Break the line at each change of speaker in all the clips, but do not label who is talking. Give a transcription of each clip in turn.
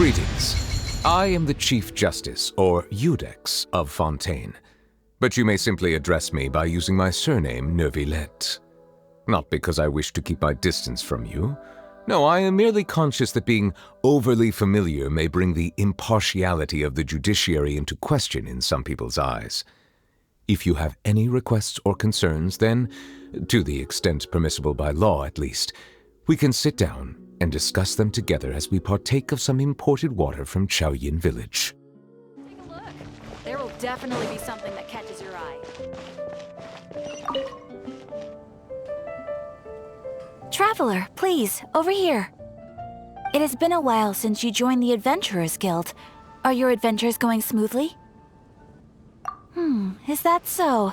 Greetings. I am the Chief Justice, or Iudex, of Fontaine. But you may simply address me by using my surname, Neuvillette. Not because I wish to keep my distance from you. No, I am merely conscious that being overly familiar may bring the impartiality of the judiciary into question in some people's eyes. If you have any requests or concerns, then, to the extent permissible by law at least, we can sit down and discuss them together as we partake of some imported water from Chaoyin Village.
Take a look. There will definitely be something that catches your eye.
Traveler, please, over here. It has been a while since you joined the Adventurers Guild. Are your adventures going smoothly? Is that so?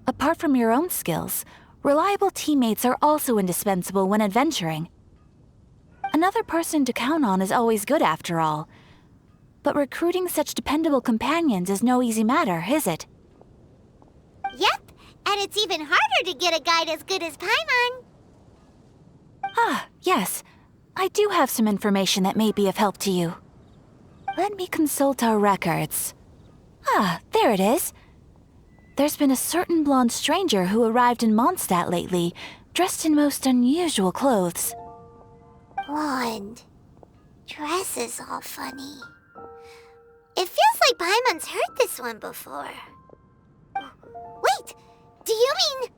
Apart from your own skills, reliable teammates are also indispensable when adventuring. Another person to count on is always good after all. But recruiting such dependable companions is no easy matter, is it?
Yep, and it's even harder to get a guide as good as Paimon.
Ah, yes. I do have some information that may be of help to you. Let me consult our records. Ah, there it is. There's been a certain blonde stranger who arrived in Mondstadt lately, dressed in most unusual clothes.
Blonde. Dress is all funny. It feels like Paimon's heard this one before. Wait, do you mean...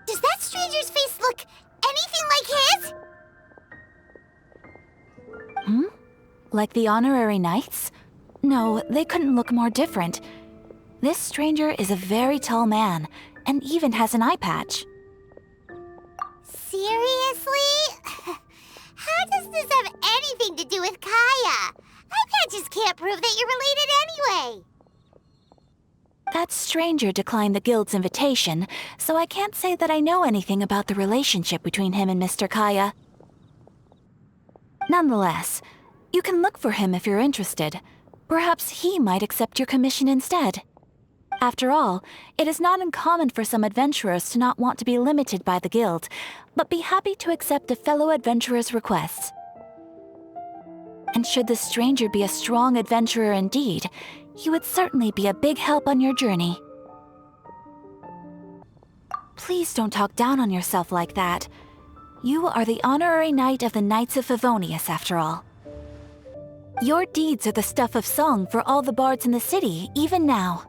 Does that stranger's face look anything like his?
Like the honorary knights? No, they couldn't look more different. This stranger is a very tall man, and even has an eye patch.
Seriously? How does this have anything to do with Kaya? Eye patches can't prove that you're related anyway.
That stranger declined the guild's invitation, so I can't say that I know anything about the relationship between him and Mr. Kaya. Nonetheless, you can look for him if you're interested. Perhaps he might accept your commission instead. After all, it is not uncommon for some adventurers to not want to be limited by the guild, but be happy to accept a fellow adventurer's requests. And should the stranger be a strong adventurer indeed, he would certainly be a big help on your journey. Please don't talk down on yourself like that. You are the honorary knight of the Knights of Favonius, after all. Your deeds are the stuff of song for all the bards in the city, even now.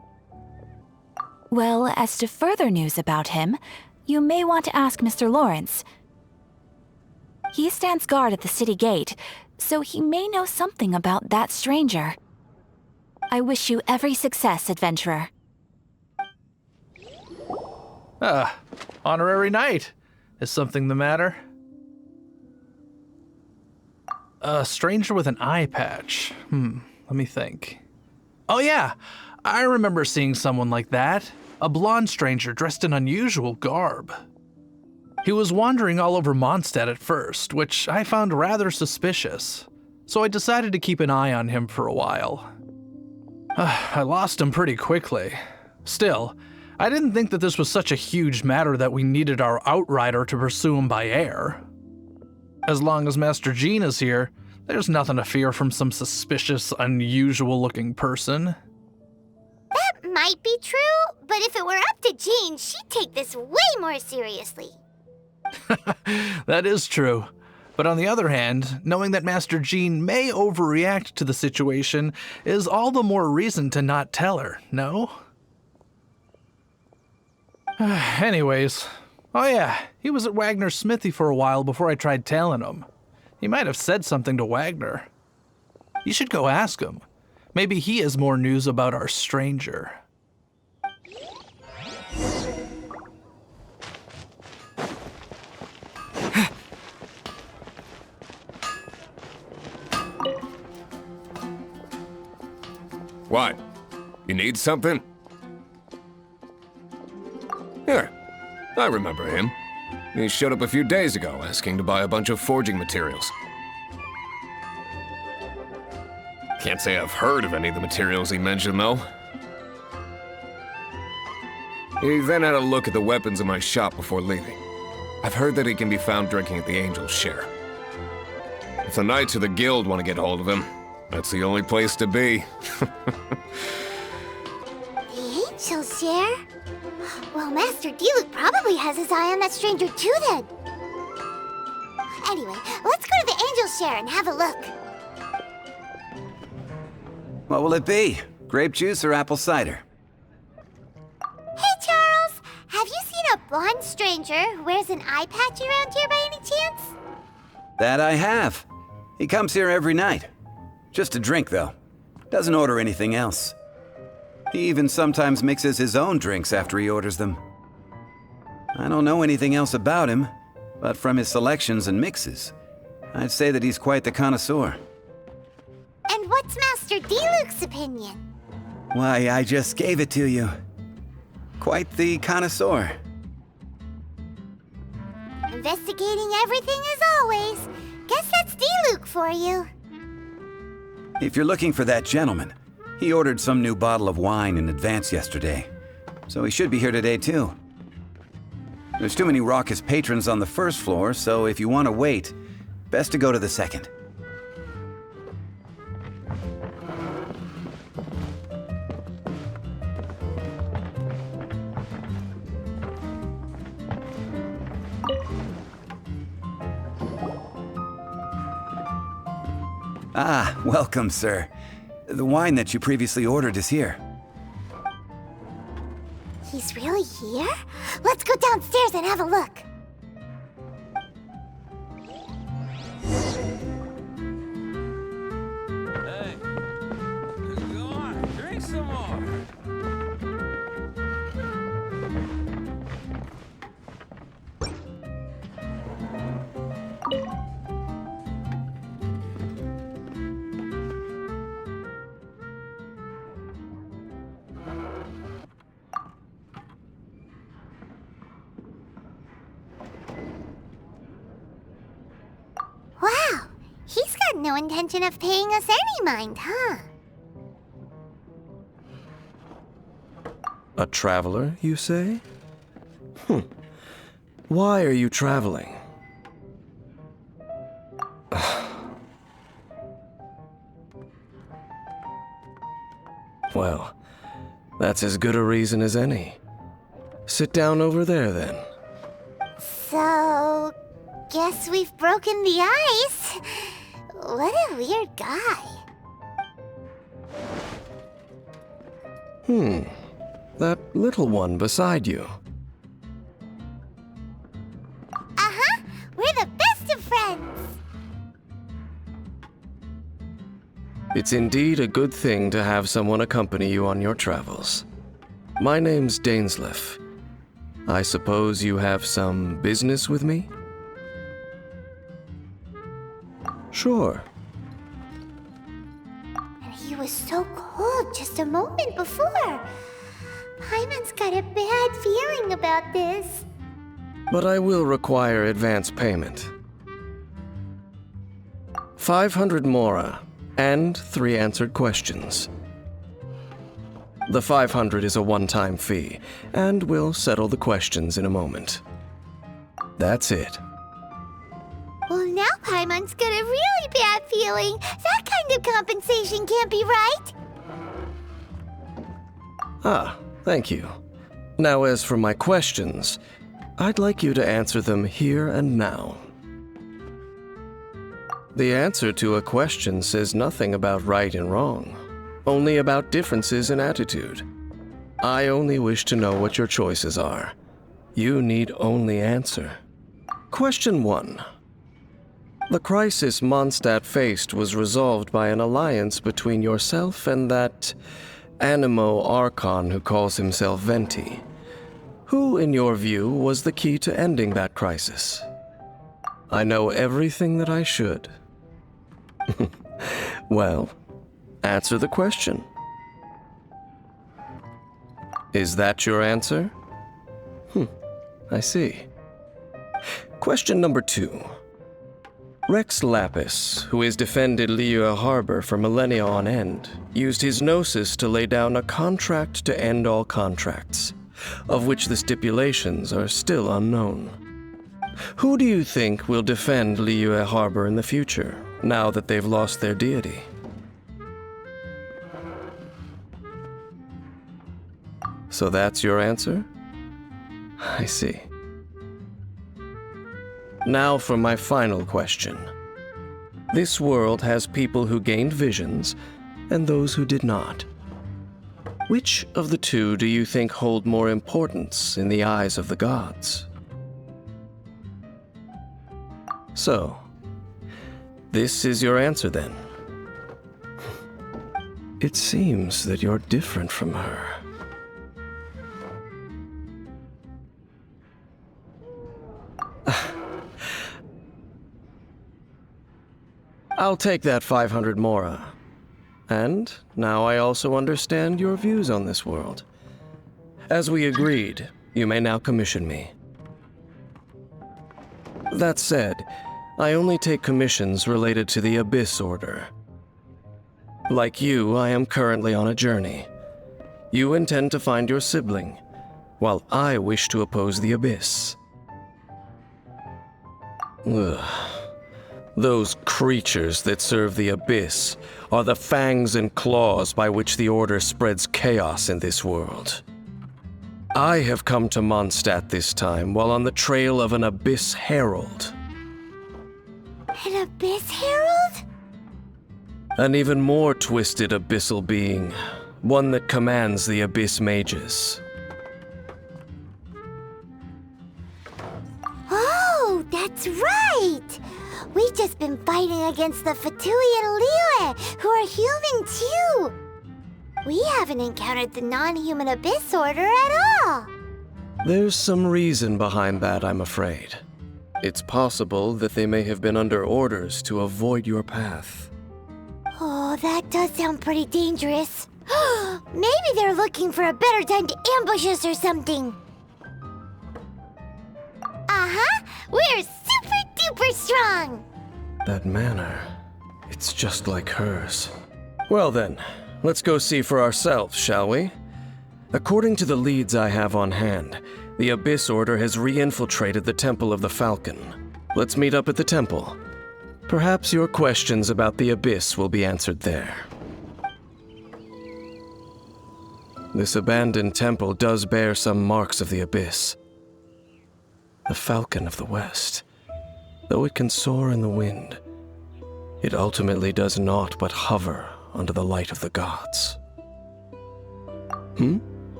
Well, as to further news about him, you may want to ask Mr. Lawrence. He stands guard at the city gate, so he may know something about that stranger. I wish you every success, adventurer.
Honorary knight. Is something the matter? A stranger with an eye patch. Let me think. Oh yeah, I remember seeing someone like that. A blonde stranger dressed in unusual garb. He was wandering all over Mondstadt at first, which I found rather suspicious. So I decided to keep an eye on him for a while. I lost him pretty quickly. Still, I didn't think that this was such a huge matter that we needed our outrider to pursue him by air. As long as Master Jean is here, there's nothing to fear from some suspicious, unusual-looking person.
That might be true, but if it were up to Jean, she'd take this way more seriously.
That is true. But on the other hand, knowing that Master Jean may overreact to the situation is all the more reason to not tell her, no? Anyways, oh yeah, he was at Wagner's smithy for a while before I tried tailing him. He might have said something to Wagner. You should go ask him. Maybe he has more news about our stranger.
What? You need something? Here, I remember him. He showed up a few days ago asking to buy a bunch of forging materials. Can't say I've heard of any of the materials he mentioned, though. He then had a look at the weapons in my shop before leaving. I've heard that he can be found drinking at the Angel's Share. If the Knights or the Guild want to get hold of him, that's the only place to be.
The Angel Share? Well, Master Diluc probably has his eye on that stranger too then. Anyway, let's go to the Angel Share and have a look.
What will it be? Grape juice or apple cider?
Hey, Charles! Have you seen a blonde stranger who wears an eye patch around here by any chance?
That I have. He comes here every night. Just to drink, though. Doesn't order anything else. He even sometimes mixes his own drinks after he orders them. I don't know anything else about him, but from his selections and mixes, I'd say that he's quite the connoisseur.
And what's Master Diluc's opinion?
Why, I just gave it to you. Quite the connoisseur.
Investigating everything as always. Guess that's Diluc for you.
If you're looking for that gentleman, he ordered some new bottle of wine in advance yesterday, so he should be here today too. There's too many raucous patrons on the first floor, so if you want to wait, best to go to the second. Ah, welcome, sir. The wine that you previously ordered is here.
He's really here? Let's go downstairs and have a look.
Hey, go on, drink some more.
Wow, he's got no intention of paying us any mind, huh?
A traveler, you say? Why are you traveling? Well, that's as good a reason as any. Sit down over there, then.
So, guess we've broken the ice. What a weird guy.
That little one beside you.
Uh-huh, we're the best of friends.
It's indeed a good thing to have someone accompany you on your travels. My name's Dainsleif. I suppose you have some business with me? Sure.
And he was so cold just a moment before. Paimon's got a bad feeling about this.
But I will require advance payment. 500 mora, and 3 answered questions. The 500 is a one-time fee, and we'll settle the questions in a moment. That's it.
Well, now Paimon's got a really bad feeling. That kind of compensation can't be right.
Ah, thank you. Now, as for my questions, I'd like you to answer them here and now. The answer to a question says nothing about right and wrong, only about differences in attitude. I only wish to know what your choices are. You need only answer. Question 1. The crisis Mondstadt faced was resolved by an alliance between yourself and that Animo Archon who calls himself Venti. Who, in your view, was the key to ending that crisis? I know everything that I should. Well, answer the question. Is that your answer? I see. Question number 2. Rex Lapis, who has defended Liyue Harbor for millennia on end, used his gnosis to lay down a contract to end all contracts, of which the stipulations are still unknown. Who do you think will defend Liyue Harbor in the future, now that they've lost their deity. So that's your answer? I see. Now for my final question. This world has people who gained visions and those who did not. Which of the two do you think hold more importance in the eyes of the gods? So, this is your answer then. It seems that you're different from her. I'll take that 500 mora. And now I also understand your views on this world. As we agreed, you may now commission me. That said, I only take commissions related to the Abyss Order. Like you, I am currently on a journey. You intend to find your sibling, while I wish to oppose the Abyss. Ugh. Those creatures that serve the Abyss are the fangs and claws by which the Order spreads chaos in this world. I have come to Mondstadt this time while on the trail of an Abyss Herald.
An Abyss Herald?
An even more twisted abyssal being, one that commands the Abyss Mages.
Oh, that's right! We've just been fighting against the Fatui and Liyue, who are human too! We haven't encountered the non-human Abyss Order at all!
There's some reason behind that, I'm afraid. It's possible that they may have been under orders to avoid your path.
Oh, that does sound pretty dangerous. Maybe they're looking for a better time to ambush us or something. Uh-huh! We're super-duper strong!
That manner, it's just like hers. Well then, let's go see for ourselves, shall we? According to the leads I have on hand, the Abyss Order has re-infiltrated the Temple of the Falcon. Let's meet up at the temple. Perhaps your questions about the Abyss will be answered there. This abandoned temple does bear some marks of the Abyss. The Falcon of the West. Though it can soar in the wind, it ultimately does naught but hover under the light of the gods.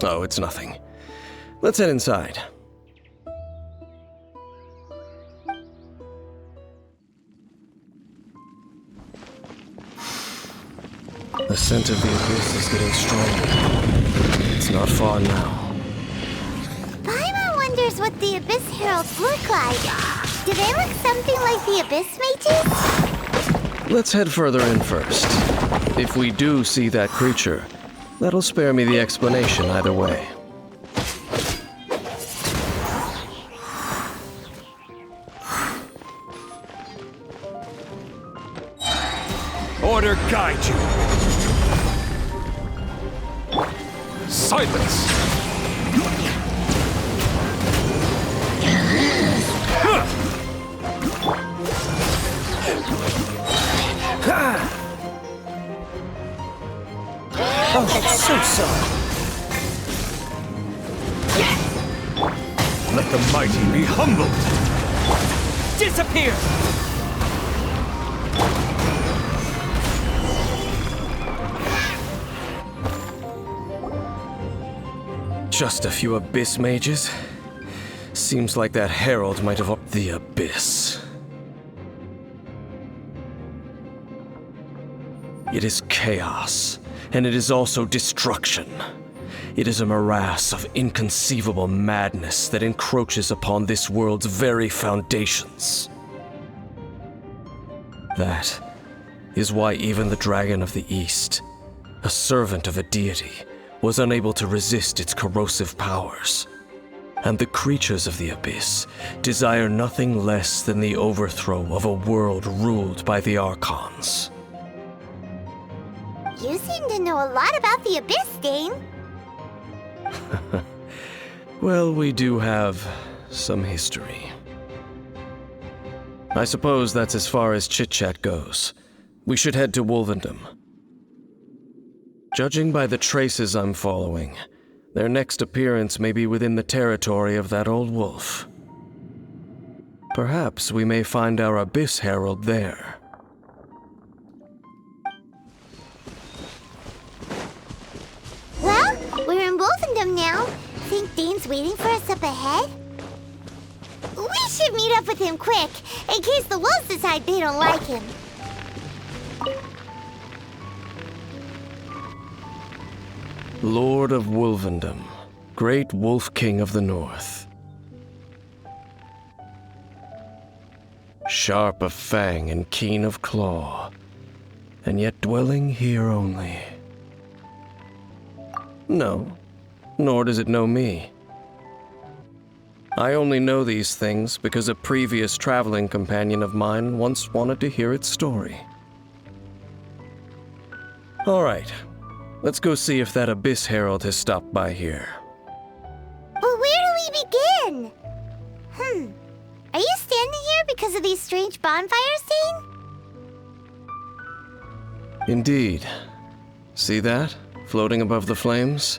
Oh, it's nothing. Let's head inside. The scent of the Abyss is getting stronger. It's not far now.
Paimon wonders what the Abyss Heralds look like. Do they look something like the Abyss Mages?
Let's head further in first. If we do see that creature, that'll spare me the explanation either way.
Order guide you. Silence!
Oh, that's so sorry.
Let the mighty be humbled!
Disappear!
Just a few Abyss Mages? Seems like that Herald might have upped the Abyss. It is chaos, and it is also destruction. It is a morass of inconceivable madness that encroaches upon this world's very foundations. That is why even the Dragon of the East, a servant of a deity, was unable to resist its corrosive powers. And the creatures of the Abyss desire nothing less than the overthrow of a world ruled by the Archons.
You seem to know a lot about the Abyss, Dane.
Well, we do have some history. I suppose that's as far as chit-chat goes. We should head to Wolvendom. Judging by the traces I'm following, their next appearance may be within the territory of that old wolf. Perhaps we may find our Abyss Herald there.
Well, we're in Wolfendom now. Think Dane's waiting for us up ahead? We should meet up with him quick, in case the wolves decide they don't like him.
Lord of Wolvendom, great Wolf King of the North. Sharp of fang and keen of claw, and yet dwelling here only. No, nor does it know me. I only know these things because a previous traveling companion of mine once wanted to hear its story. All right, let's go see if that Abyss Herald has stopped by here.
But where do we begin? Are you standing here because of these strange bonfires, Dane?
Indeed. See that? Floating above the flames?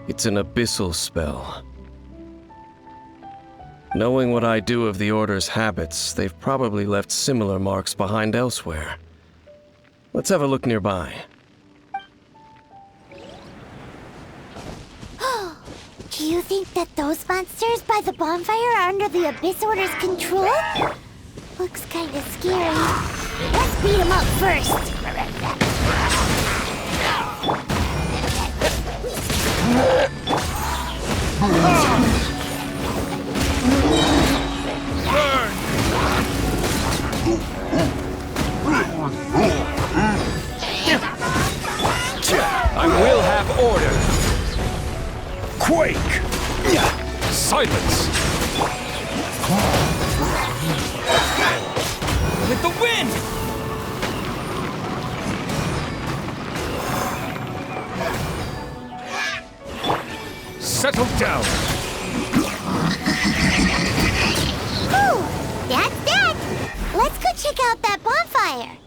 It's an abyssal spell. Knowing what I do of the Order's habits, they've probably left similar marks behind elsewhere. Let's have a look nearby.
Do you think that those monsters by the bonfire are under the Abyss Order's control? Looks kinda scary. Let's beat them up first.
I will have order. Quake! Silence!
With the wind!
Settle down!
Whew! That's that! Let's go check out that bonfire.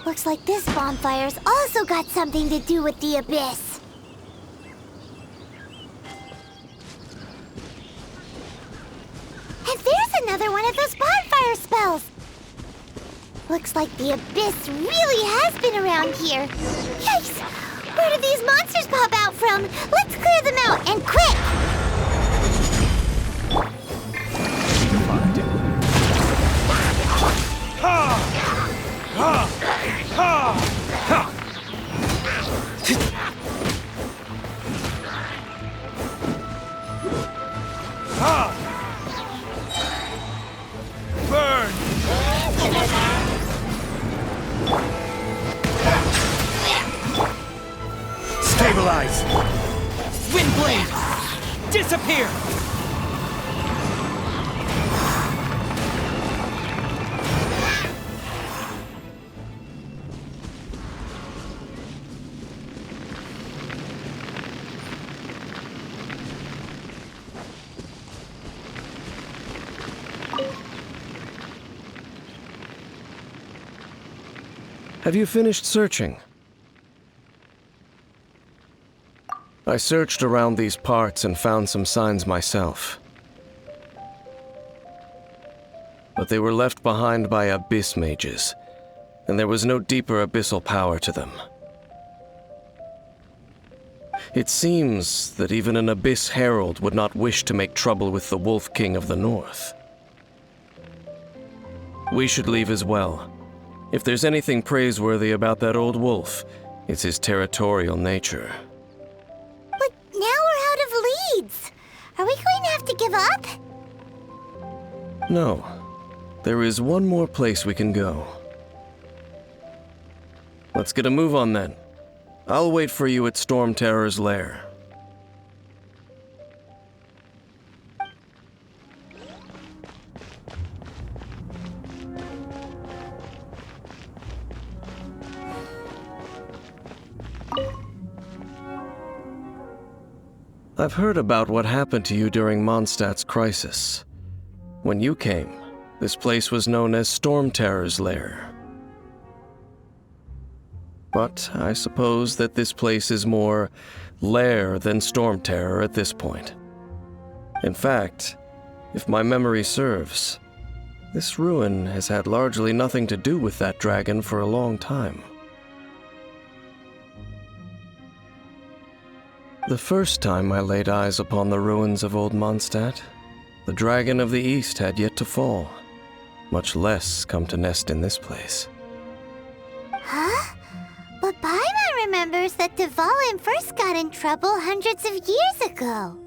Looks like this bonfire's also got something to do with the Abyss. And there's another one of those bonfire spells. Looks like the Abyss really has been around here. Yikes! Where did these monsters pop out from? Let's clear them out, and quick!
Burn!
Stabilize!
Windblade! Disappear!
Have you finished searching? I searched around these parts and found some signs myself. But they were left behind by abyss mages, and there was no deeper abyssal power to them. It seems that even an Abyss Herald would not wish to make trouble with the Wolf King of the North. We should leave as well. If there's anything praiseworthy about that old wolf, it's his territorial nature.
But now we're out of leads. Are we going to have to give up?
No. There is one more place we can go. Let's get a move on then. I'll wait for you at Storm Terror's lair. I've heard about what happened to you during Mondstadt's crisis. When you came, this place was known as Storm Terror's lair. But I suppose that this place is more lair than Storm Terror at this point. In fact, if my memory serves, this ruin has had largely nothing to do with that dragon for a long time. The first time I laid eyes upon the ruins of Old Mondstadt, the dragon of the East had yet to fall, much less come to nest in this place.
Huh? But Paimon remembers that Dvalin first got in trouble hundreds of years ago.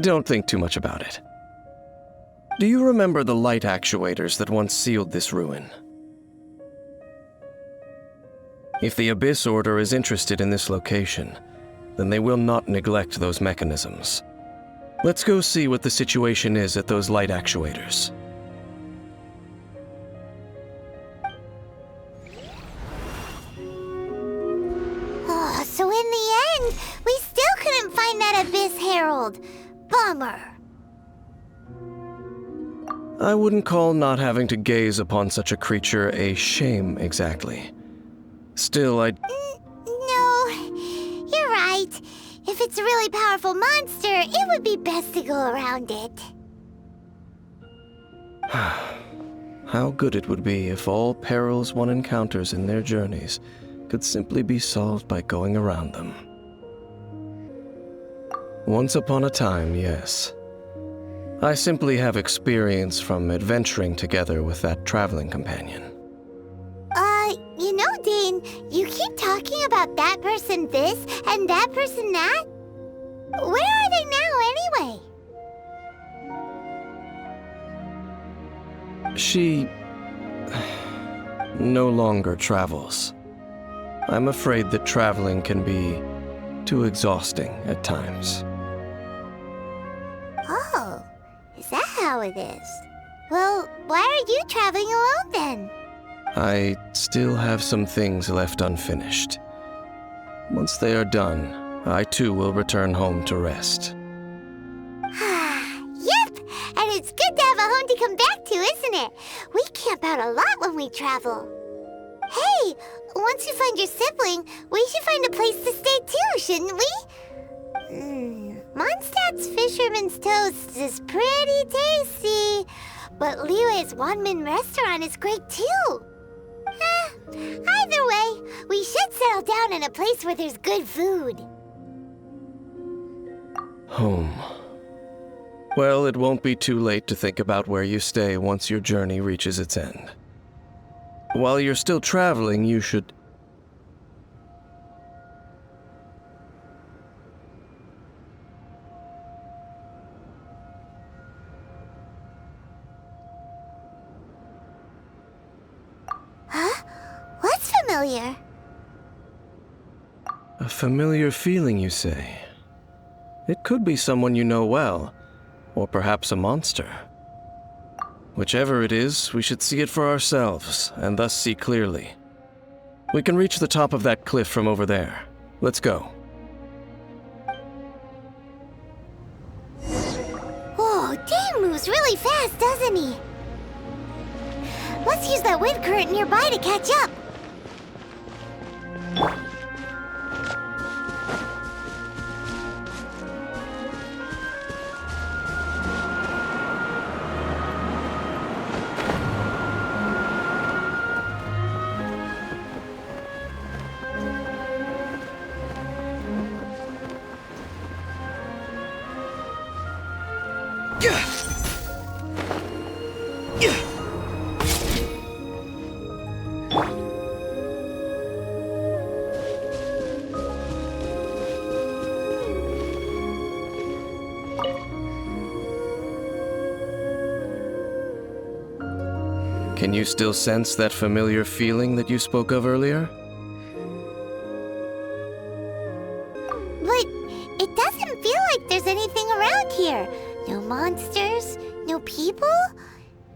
Don't think too much about it. Do you remember the light actuators that once sealed this ruin? If the Abyss Order is interested in this location, then they will not neglect those mechanisms. Let's go see what the situation is at those light actuators.
Oh, so in the end, we still couldn't find that Abyss Herald. Bummer.
I wouldn't call not having to gaze upon such a creature a shame exactly. Still,
No, you're right. If it's a really powerful monster, it would be best to go around it.
How good it would be if all perils one encounters in their journeys could simply be solved by going around them. Once upon a time, yes. I simply have experience from adventuring together with that traveling companion.
You know, Dane, you keep talking about that person this and that person that. Where are they now, anyway?
She no longer travels. I'm afraid that traveling can be too exhausting at times.
Oh, is that how it is? Well, why are you traveling alone then?
I still have some things left unfinished. Once they are done, I too will return home to rest.
Yep, and it's good to have a home to come back to, isn't it? We camp out a lot when we travel. Hey, once you find your sibling, we should find a place to stay too, shouldn't we? Mondstadt's Fisherman's Toast is pretty tasty, but Liyue's Wanmin restaurant is great too. Either way, we should settle down in a place where there's good food.
Home. Well, it won't be too late to think about where you stay once your journey reaches its end. While you're still traveling, you should...
Huh? What's familiar?
A familiar feeling, you say? It could be someone you know well, or perhaps a monster. Whichever it is, we should see it for ourselves, and thus see clearly. We can reach the top of that cliff from over there. Let's go.
Whoa, Dane moves really fast, doesn't he? Let's use that wind current nearby to catch up.
Can you still sense that familiar feeling that you spoke of earlier?
But it doesn't feel like there's anything around here. No monsters, no people,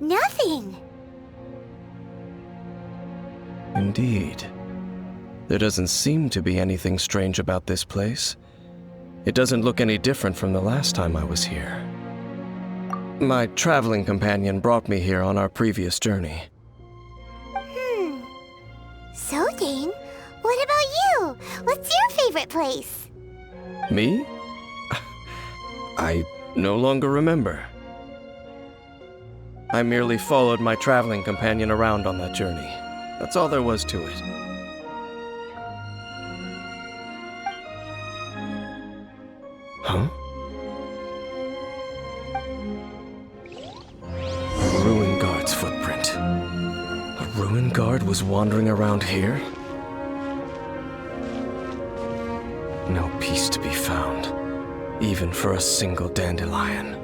nothing.
Indeed. There doesn't seem to be anything strange about this place. It doesn't look any different from the last time I was here. My traveling companion brought me here on our previous journey.
So, Dane, what about you? What's your favorite place?
Me? I no longer remember. I merely followed my traveling companion around on that journey. That's all there was to it. Huh? A ruin guard's footprint. A ruin guard was wandering around here? No peace to be found, even for a single dandelion.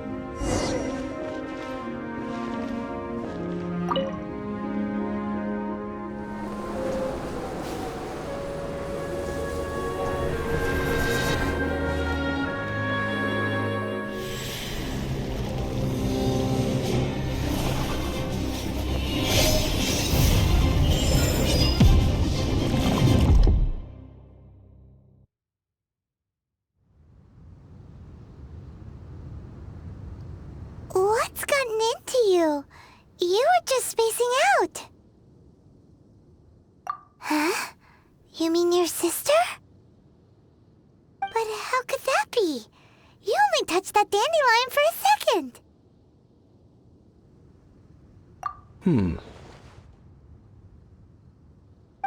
What's gotten into you? You were just spacing out. Huh? You mean your sister? But how could that be? You only touched that dandelion for a second.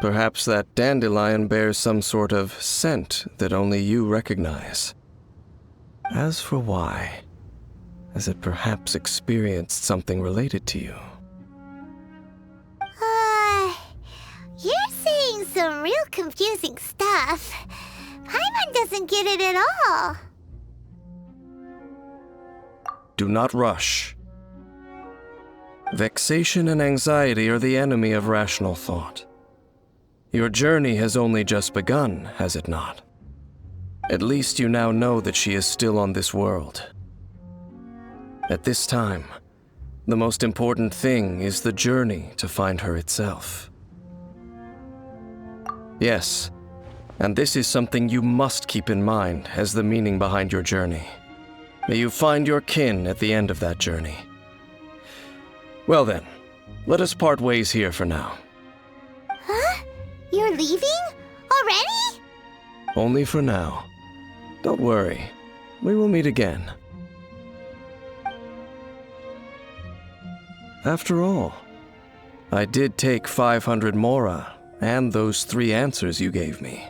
Perhaps that dandelion bears some sort of scent that only you recognize. As for why, has it perhaps experienced something related to you?
You're saying some real confusing stuff. Paimon doesn't get it at all.
Do not rush. Vexation and anxiety are the enemy of rational thought. Your journey has only just begun, has it not? At least you now know that she is still on this world. At this time, the most important thing is the journey to find her itself. Yes, and this is something you must keep in mind as the meaning behind your journey. May you find your kin at the end of that journey. Well then, let us part ways here for now.
Huh? You're leaving? Already?
Only for now. Don't worry, we will meet again. After all, I did take 500 mora and those 3 answers you gave me.